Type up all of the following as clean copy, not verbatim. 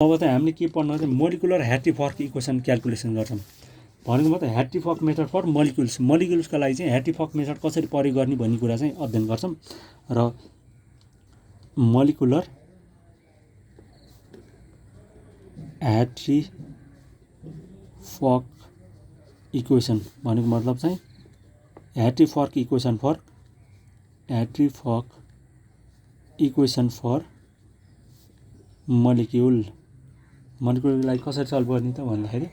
अब चाहिँ हामीले के पढ्नु चाहिँ मोलिकुलर ह्याट्रीफर्क इक्वेसन क्याल्कुलेसन गर्छौँ भनेको मतलब ह्याट्रीफर्क मेथड फर मलिकुल्सका लागि चाहिँ ह्याट्रीफर्क मेथड कसरी प्रयोग गर्ने भन्ने कुरा चाहिँ अध्ययन गर्छौँ र मोलिकुलर ह्याट्रीफर्क इक्वेसन भनेको मतलब चाहिँ ह्याट्रीफर्क इक्वेसन फर मोलिकुललाई कसरी सल्भ गर्ने त भन्दाखेरि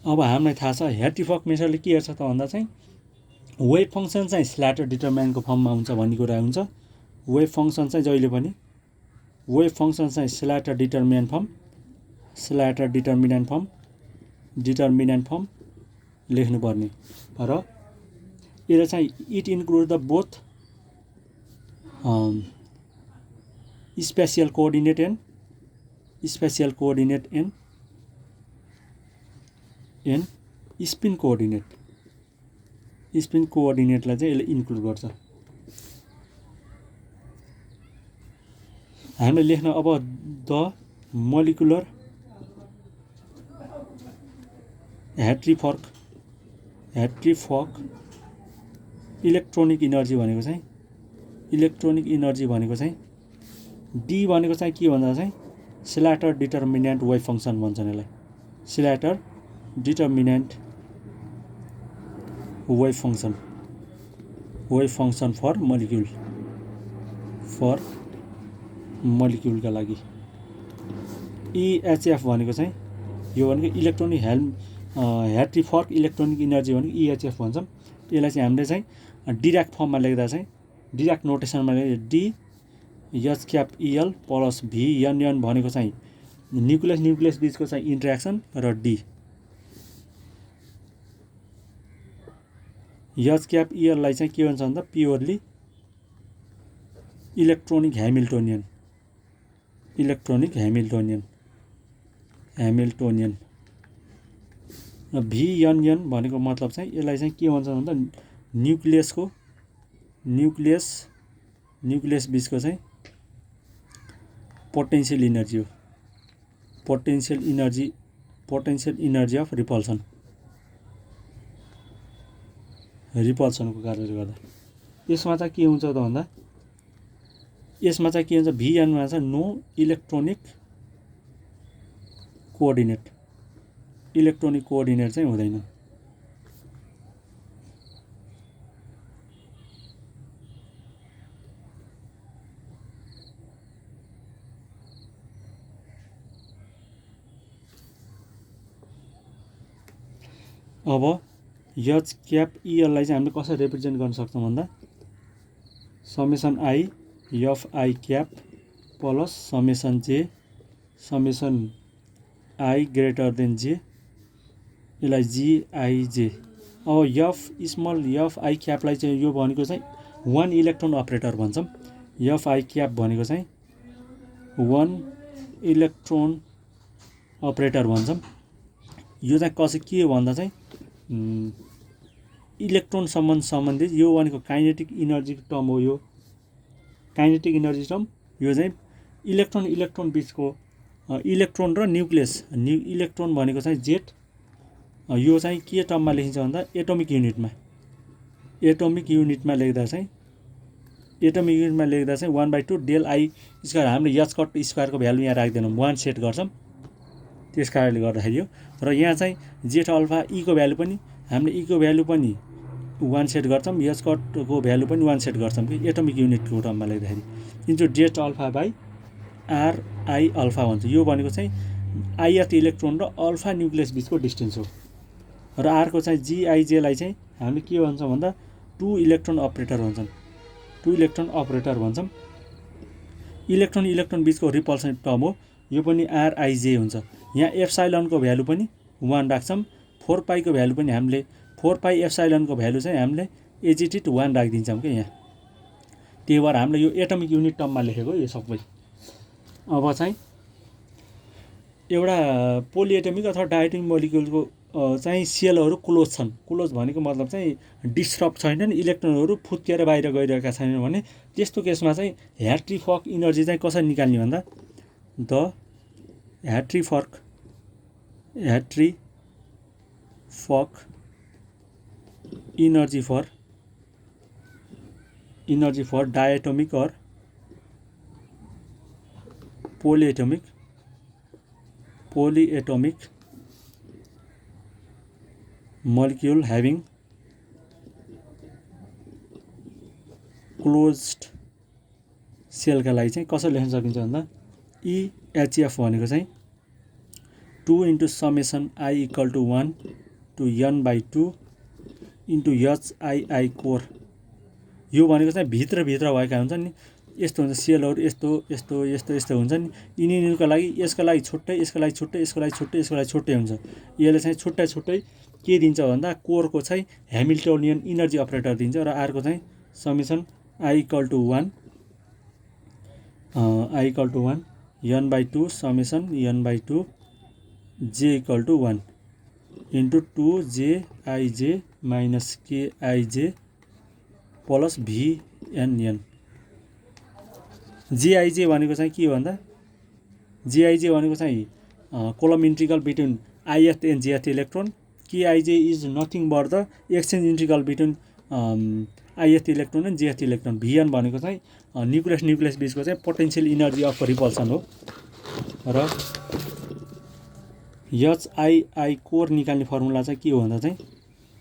अब हामीलाई थाहा छ ह्याट्रीफर्क मेथडले के हेर्छ त भन्दा चाहिँ वेभ फङ्सन चाहिँ स्ल्याटर डिटरमिनेन्टको फर्ममा हुन्छ भन्ने कुरा हुन्छ। वेभ फङ्सन चाहिँ जहिले पनि वेभ फङ्सन चाहिँ स्ल्याटर डिटरमिनेन्ट फर्म लेख्नुपर्ने र यसले चाहिँ it include the both spatial coordinate and spin कोअर्डिनेटलाई चाहिँ यसले इन्क्लुड गर्छ। हामीले लेख्न अब the molecular Hartree Fock electronic energy भनेको चाहिँ डी भनेको चाहिँ के भन्दा चाहिँ स्ल्याटर डिटरमिनेन्ट वेभ फङ्सन भन्छन् यसलाई। स्ल्याटर डिटरमिनेन्ट वेभ फङ्सन फर मोलिक्युलका लागि। EHF भनेको चाहिँ यो भनेको इलेक्ट्रोनिक ह्याट्रीफर्क इलेक्ट्रोनिक इनर्जी भनेको EHF भन्छौँ। यसलाई चाहिँ हामीले चाहिँ डिराक फर्ममा लेख्दा चाहिँ डिराक नोटेसनमा लेख्दा DHEL प्लस VNN भनेको चाहिँ न्युक्लियस बिचको चाहिँ इन्ट्रेक्सन र D HEL लाई चाहिँ के भन्छ भन्दा प्योरली इलेक्ट्रोनिक ह्यामिल्टोनियन र VNN भनेको मतलब चाहिँ यसलाई चाहिँ के भन्छ भन्दा न्युक्लियस बिचको चाहिँ पोटेन्शियल इनर्जी अफ रिपल्सनको कारणले गर्दा यसमा चाहिँ के हुन्छ त भन्दा यसमा चाहिँ के हुन्छ VN मा चाहिँ नो इलेक्ट्रोनिक कोअर्डिनेट चाहिँ हुँदैन। अब HEL लाई चाहिँ हामीले कसरी रिप्रेजेन्ट गर्न सक्छौँ भन्दा summation I F I cap plus summation i greater than जे यसलाई GIJ। अब स्मल एफ आई क्यापलाई चाहिँ यो भनेको चाहिँ 1 इलेक्ट्रोन अपरेटर भन्छौँ। एफ आई क्याप भनेको चाहिँ 1 इलेक्ट्रोन अपरेटर भन्छौँ। यो चाहिँ के भन्दा चाहिँ इलेक्ट्रोन सम्बन्धित यो भनेको काइनेटिक इनर्जी टर्म हो। यो काइनेटिक इनर्जी टर्म यो चाहिँ इलेक्ट्रोन बिचको इलेक्ट्रोन र इलेक्ट्रोन भनेको चाहिँ जेट यो चाहिँ के टर्ममा लेखिन्छ भन्दा एटोमिक युनिटमा लेख्दा चाहिँ 1/2 डेल आई स्क्वायर। हामीले एच कट स्क्वायरको भ्यालु यहाँ राख्दैनौँ 1 सेट गर्छौँ त्यस कारणले गर्दाखेरि यो र यहाँ चाहिँ जेट अल्फा को भ्यालु पनि हामीले को भ्यालु पनि 1 सेट गर्छौँ एच कटको भ्यालु पनि 1 सेट गर्छौँ कि एटोमिक युनिटको टर्ममा लेख्दाखेरि into jet alpha by RI alpha भन्छ। यो भनेको चाहिँ ith इलेक्ट्रोन र अल्फा न्युक्लियस बिचको डिस्टेन्स हो र आरको चाहिँ GIJ लाई चाहिँ हामीले के भन्छौँ भन्दा 2 इलेक्ट्रोन अपरेटर भन्छौँ। इलेक्ट्रोन बिचको रिपल्सन टर्म हो यो पनि RIJ हुन्छ। यहाँ एप्साइलनको भ्यालु पनि 1 राख्छौँ 4 पाईको भ्यालु पनि हामीले 4 पाई एप्साइलनको भ्यालु चाहिँ हामीले एजिटिट 1 राखिदिन्छौँ क्या यहाँ। त्यही भएर हामीले यो एटोमिक युनिट टर्ममा लेखेको यो सबै। अब चाहिँ एउटा पोलिएटोमिक अथवा डायटोमिक मोलिक्युलको चाहिँ सेलहरू क्लोज छन्। क्लोज भनेको मतलब चाहिँ डिस्टर्ब छैनन्, इलेक्ट्रोनहरू फुत्केर बाहिर गइरहेका छैनन् भने त्यस्तो केसमा चाहिँ ह्याट्री फक इनर्जी चाहिँ कसरी निकाल्ने भन्दा the Hartree Fock energy for diatomic or polyatomic molecule having closed सेलका लागि चाहिँ कसरी लेख्न सकिन्छ भन्दा EHF भनेको चाहिँ 2 * summation I = 1 to n/2 * HII core. यो भनेको चाहिँ भित्र भएका हुन्छन् नि, यस्तो हुन्छ सेलहरू, यस्तो हुन्छ नि। यिनीहरूको लागि यसका लागि छुट्टै, यसका लागि छुट्टै, यसको लागि छुट्टै, यसको लागि छुट्टै हुन्छ। यसले चाहिँ छुट्टै के दिन्छ भन्दा कोरको चाहिँ ह्यामिल्टोनियन इनर्जी अपरेटर दिन्छ र अर्को चाहिँ summation I = 1 n/2 summation n/2 J = 1 * 2JIJ - KIJ plus VNN। JIJ भनेको चाहिँ के हो भन्दा JIJ भनेको चाहिँ coulomb integral between ith and jth electron. KIJ is nothing but the exchange integral between ith electron and jth electron. VN भनेको चाहिँ nucleus बिचको चाहिँ पोटेन्सियल इनर्जी अफ रिपल्सन हो। र HII कोर निकाल्ने फर्मुला चाहिँ के हो भन्दा चाहिँ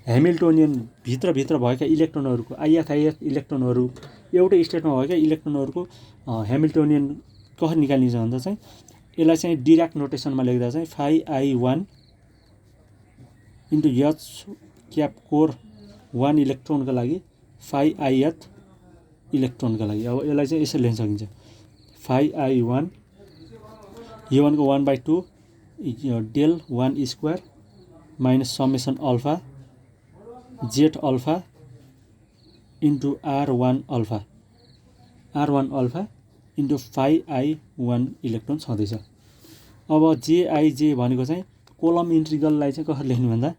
ह्यामिल्टोनियन भित्र भएका इलेक्ट्रोनहरूको ith इलेक्ट्रोनहरू एउटै स्टेटमा भएका इलेक्ट्रोनहरूको ह्यामिल्टोनियन कसरी निकालिन्छ भन्दा चाहिँ यसलाई चाहिँ डिराक नोटेसनमा लेख्दा चाहिँ phi1 * H क्याप कोर 1 इलेक्ट्रोनका लागि phi-ith इलेक्ट्रोनका लागि। अब यसलाई चाहिँ यसरी लेख्न सकिन्छ phi-1 यो भनेको 1/2 del 1 square minus summation alpha Z alpha into R1 alpha into phi-1 electron छँदैछ। अब JIJ भनेको चाहिँ कोलम इन्ट्रिगललाई चाहिँ कसरी लेख्नु भन्दा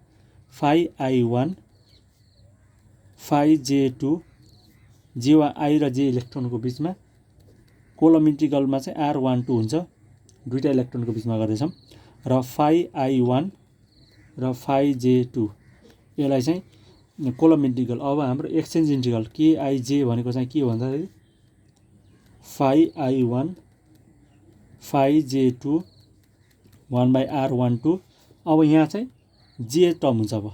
phi-1 phi-J2 J वा I र J इलेक्ट्रोनको बिचमा कोलम इन्ट्रिगलमा चाहिँ R12 हुन्छ, दुईटा इलेक्ट्रोनको बिचमा गर्दैछौँ, र phi-1 र phi-J2 यसलाई चाहिँ कोलम इन्ट्रिगल। अब हाम्रो एक्सचेन्ज इन्ट्रिगल KIJ भनेको चाहिँ के हो भन्दाखेरि phi-1 phi-J2 1/R12। अब यहाँ चाहिँ J टर्म हुन्छ। अब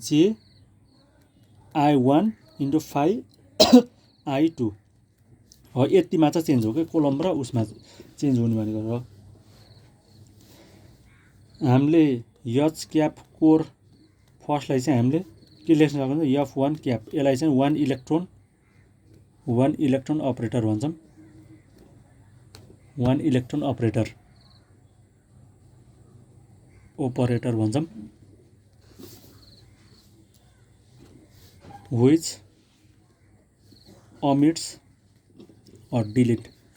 JI1 इन्टु phi-I2 हो, यतिमा चाहिँ चेन्ज हो कि कोलम र उसमा चेन्ज हुने भनेको। र हामीले H क्याप कोर फर्स्टलाई चाहिँ हामीले के लेख्न सक्छौँ F1 क्याप, यसलाई चाहिँ 1 इलेक्ट्रोन अपरेटर भन्छौँ। 1 इलेक्ट्रोन अपरेटर भन्छौँ, which omits or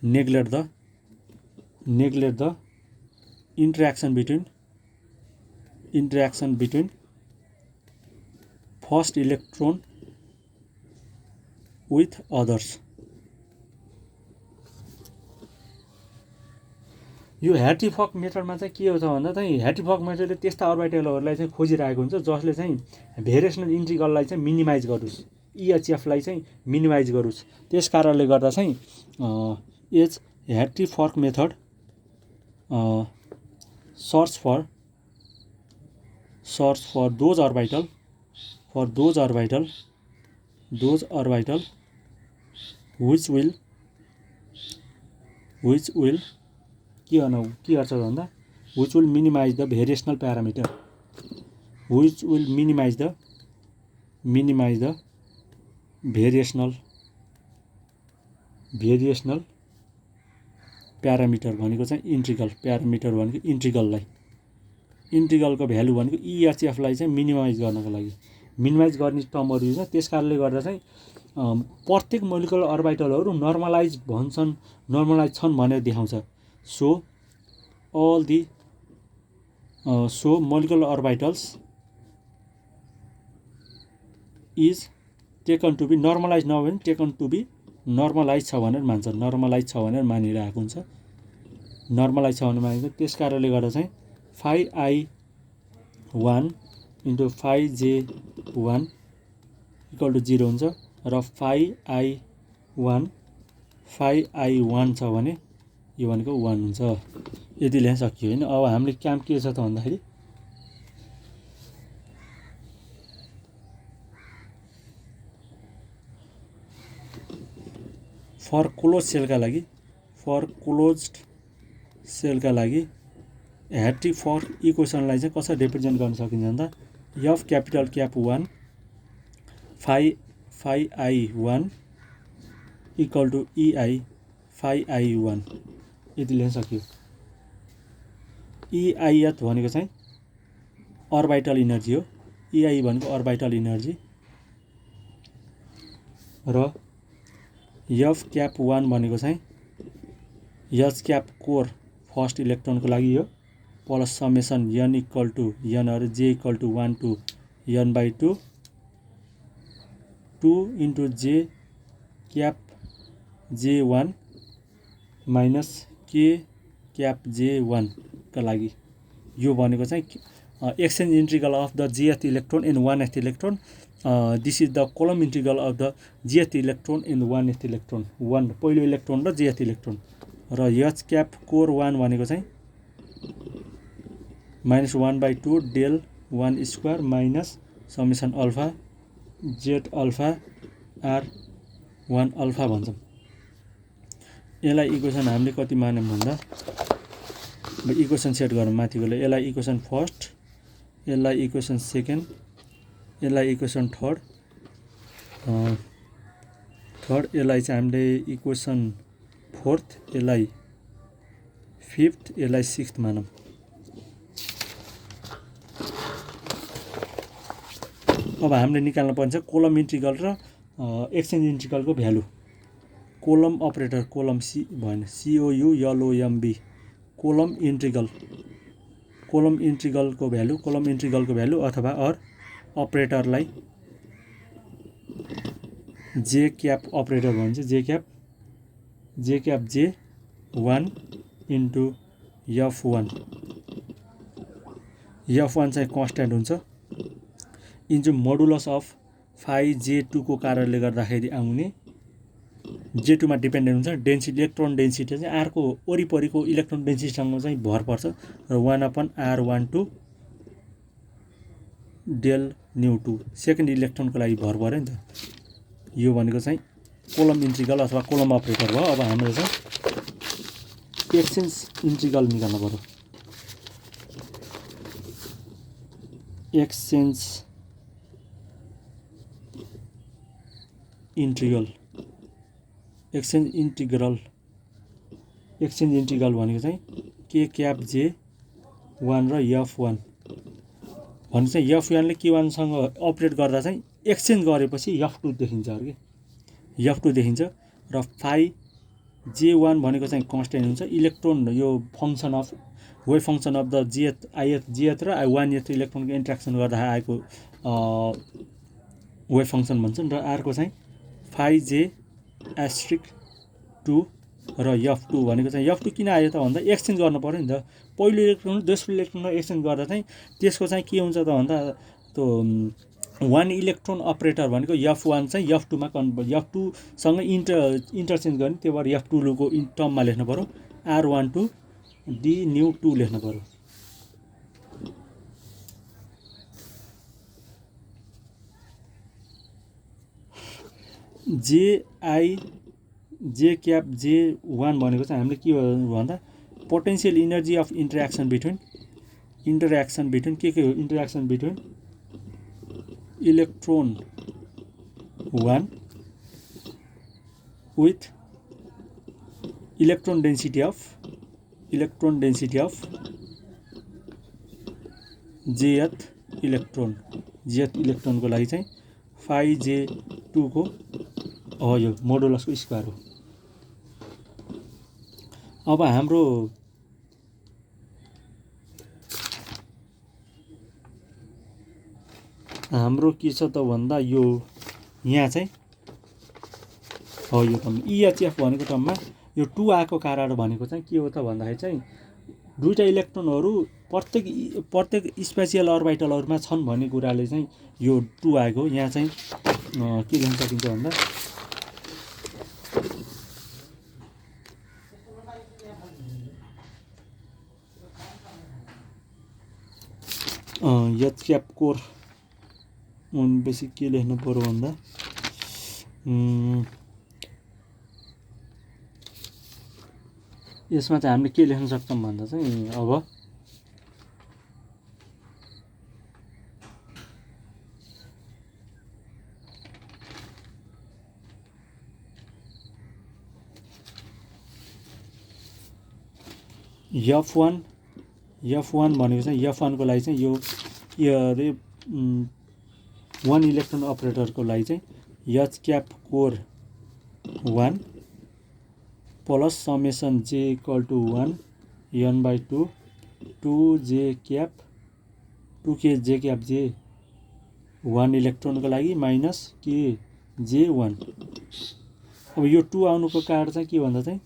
neglect the interaction between first electron with others। यो ह्याट्री फक मेथडमा चाहिँ के हो भन्दा चाहिँ ह्याट्री फक मेथडले त्यस्ता अर्बिटलहरूलाई चाहिँ खोजिरहेको हुन्छ जसले चाहिँ भेरिएसनल इन्ट्रिगललाई चाहिँ मिनिमाइज गरोस्, EHFलाई चाहिँ मिनिमाइज गरोस्। त्यस कारणले गर्दा चाहिँ Hartree Fock method search for those orbital which will के गर्छ भन्दा which will minimize the variational parameter, which will minimize the variational parameter भनेको चाहिँ इन्ट्रिगल, प्यारामिटर भनेको इन्ट्रिगलको भ्यालु भनेको EHFलाई चाहिँ मिनिमाइज गर्नको लागि मिनिमाइज गर्ने टर्महरू हुन्छ। त्यस कारणले गर्दा चाहिँ प्रत्येक मोलिकुलर अर्बिटलहरू नर्मलाइज छन् भनेर देखाउँछ। So molecular orbitals is taken to be normalize नभए पनि टेकन टु बी नर्मलाइज छ भनेर मान्छ, नर्मलाइज छ भनेर मानिरहेको हुन्छ, नर्मलाइज छ भनेर मानिन्छ। त्यस कारणले गर्दा चाहिँ 5i1 into 5j1 equal to 0 हुन्छ र 5i1 छ भने यो भनेको 1 हुन्छ। यति लेख्न सकियो होइन। अब हामीले काम के छ त भन्दाखेरि फर क्लोज सेलका लागि ह्याट्रिक फर इक्वेसनलाई चाहिँ कसरी रिप्रेजेन्ट गर्न सकिन्छ भन्दा F capital cap 1 5i1 equal to EI 5i1 यति लेख्न सकियो। EIth भनेको चाहिँ अर्बिटल इनर्जी हो, EI भनेको अर्बिटल इनर्जी र एफ क्याप 1 भनेको चाहिँ एच क्याप कोर फर्स्ट इलेक्ट्रोनको लागि हो plus summation n equal to n अरे j equal to 1 to n/2 2 into j cap j1 minus k cap j1 का लागि। यो भनेको चाहिँ exchange integral of the jth electron in 1th electron. This is the coulomb integral of the jth electron in 1th electron, 1 पहिलो electron र jth electron. र H cap core 1 भनेको चाहिँ -1/2 del 1 square minus summation alpha Z alpha R 1 alpha भन्छौँ। यसलाई equation हामीले कति मान्यौँ भन्दा इक्वेसन सेट गरौँ माथिकोले। यसलाई इक्वेसन फर्स्ट, यसलाई इक्वेसन सेकेन्ड, यसलाई इक्वेसन थर्ड, यसलाई चाहिँ हामीले इक्वेसन फोर्थ, यसलाई फिफ्थ, यसलाई सिक्स्थ मानौँ। अब हामीले निकाल्न पर्छ कोलम इन्टिग्रल र एक्सचेन्ज इन्टिग्रलको भ्यालु। कोलम अपरेटर, कोलम सी भएन, COULOMB कोलम इन्टिग्रलको भ्यालु अथवा अपरेटरलाई जे क्याप अपरेटर भन्छ, J cap J1 into F1 चाहिँ कन्स्ट्यान्ट हुन्छ इन्टु मोडुलस अफ 5J2 को कारणले गर्दाखेरि आउने J2 मा डिपेन्डेन्ट हुन्छ डेन्सिटी, इलेक्ट्रोन डेन्सिटी चाहिँ आरको वरिपरिको इलेक्ट्रोन डेन्सिटीसँग चाहिँ भर पर्छ र 1/r12 डेल न्यू2 सेकेन्ड इलेक्ट्रोनको लागि भर पऱ्यो नि त। यो भनेको चाहिँ कोलम इन्टिग्रल अथवा कोलम अपरेटर भयो। अब हामीले चाहिँ एक्सचेन्ज इन्टिग्रल निकाल्नु पर्यो। एक्सचेन्ज इन्टिग्रल भनेको चाहिँ के क्याप J1 र F1 भने चाहिँ F1 ले K1 सँग अपरेट गर्दा चाहिँ एक्सचेन्ज गरेपछि F2 देखिन्छ अरे के, F2 देखिन्छ र 5J1 भनेको चाहिँ कन्स्ट्यान्ट हुन्छ। इलेक्ट्रोन यो function of wave function of the jth र 1th इलेक्ट्रोनको इन्ट्र्याक्सन गर्दा आएको वेभ फङ्सन भन्छन् र अर्को चाहिँ 5J*2 र F2 भनेको चाहिँ F2 किन आयो त भन्दा एक्सचेन्ज गर्नु पर्यो नि त। पहिलो इलेक्ट्रोन दोस्रो इलेक्ट्रोनलाई एक्सचेन्ज गर्दा चाहिँ त्यसको चाहिँ के हुन्छ त भन्दा त्यो 1 इलेक्ट्रोन अपरेटर भनेको F1 चाहिँ F2 मा F2 सँग इन्टरचेन्ज गर्ने, त्यही भएर F2 को टर्ममा लेख्नु पर्यो, R12 D न्यू 2 लेख्नु पर्यो। जे क्याप J1 भनेको चाहिँ हामीले के भन्दा potential energy of interaction between के हो interaction between electron 1 with electron density of jth इलेक्ट्रोनको लागि चाहिँ 5J2 को यो मोडुलसको स्क्वायर हो। अब हाम्रो हाम्रो के छ त भन्दा यो यहाँ चाहिँ हो यो टर्म EHF भनेको टर्ममा यो 2 आएको कारण भनेको चाहिँ के हो त भन्दाखेरि चाहिँ दुईटा इलेक्ट्रोनहरू प्रत्येक स्पेसियल अर्बिटलहरुमा छन् भन्ने कुराले चाहिँ यो 2 आएको यहाँ चाहिँ के लेख्न सकिन्छ भन्दा एच क्याप कोर बेसी के लेख्नु पर्यो भन्दा यसमा चाहिँ हामीले के लेख्न सक्छौं भन्दा चाहिँ अब F1 भनेको चाहिँ F1 को लागि चाहिँ यो रे 1 इलेक्ट्रोन अपरेटरको लागि चाहिँ H cap core 1 plus summation j = 1 n/2 2j cap 2k j cap j 1 इलेक्ट्रोनको लागि माइनस k j 1। अब यो 2 आउनुको कारण चाहिँ के भन्दा चाहिँ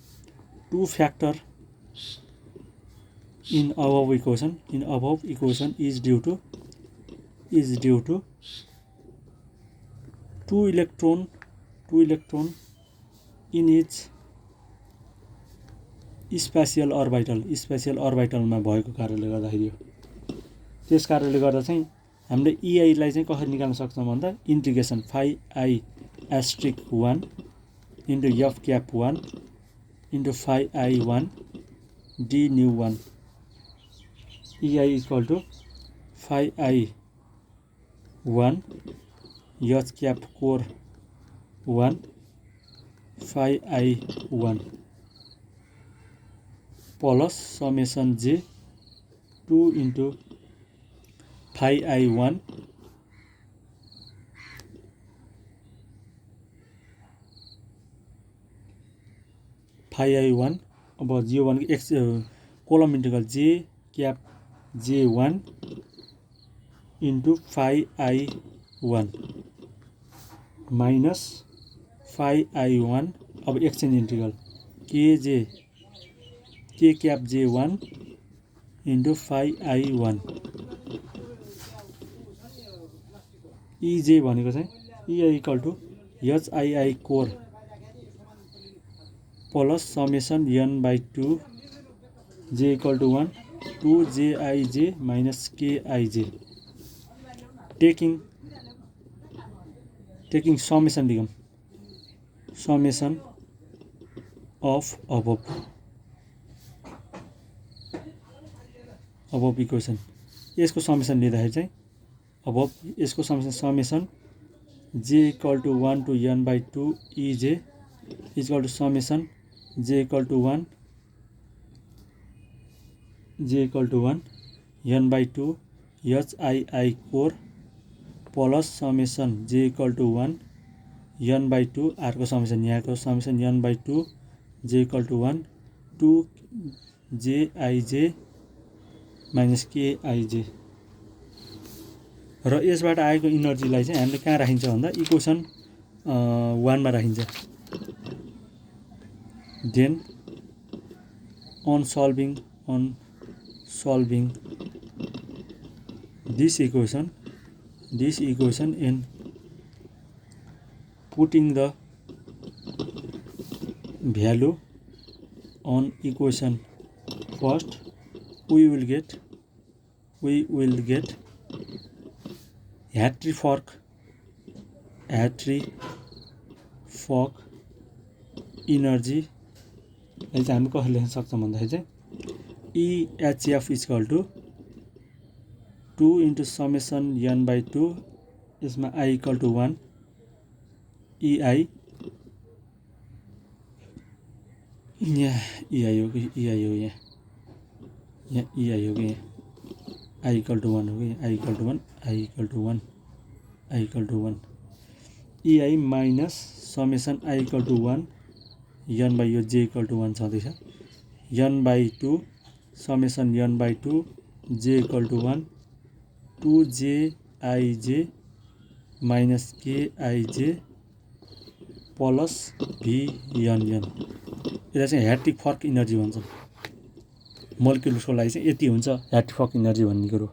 2 factor in above equation is due to 2 electron in each special अर्बिटलमा भएको कारणले गर्दाखेरि त्यस कारणले गर्दा चाहिँ हामीले EI लाई चाहिँ कसरी निकाल्न सक्छौं भन्दा integration phi I asterisk 1 into f cap 1 into phi I 1 d nu 1 EI equal to phi I 1 h cap core 1 phi I 1 plus summation j 2 into phi I 1 phi I 1 अब J1 x column integral j cap J1 into phi I 1 minus phi I 1 अब exchange integral k cap J1 into phi I 1 EJ भनेको चाहिँ EI equal to HII core plus summation n/2 j equal to 1 2jij minus kij taking summation become summation of above equation यसको summation लिँदाखेरि चाहिँ अब यसको summation j equal to 1 to n/2 EJ is equal to summation j equal to 1 n/2 HII core plus summation j equal to 1 n/2 अर्को summation यहाँको summation n/2 j equal to 1 2jij minus kij र यसबाट आएको इनर्जीलाई चाहिँ हामीले कहाँ राखिन्छ भन्दा इक्वेसन 1 मा राखिन्छ। Then on solving this equation and putting the value on equation first we will get Hartree-Fock energy चाहिँ हामी कसरी लेख्न सक्छौं भन्दाखेरि चाहिँ EHF is equal to 2 into summation n/2 यसमा I equal to 1 EI यहाँ EI हो कि EI हो यहाँ EI हो कि I equal to 1 हो कि I equal to 1 I equal to 1 I equal to 1 EI minus summation I equal to 1 n by यो j equal to 1 छँदैछ n/2 summation n/2 j equal to 1 2jij minus K I J plus V N N यसलाई चाहिँ hat-trick फर्क energy भन्छौँ। मोलिक्युल्सको लागि चाहिँ यति हुन्छ ह्याट्रिक फर्क इनर्जी भन्ने कुरो।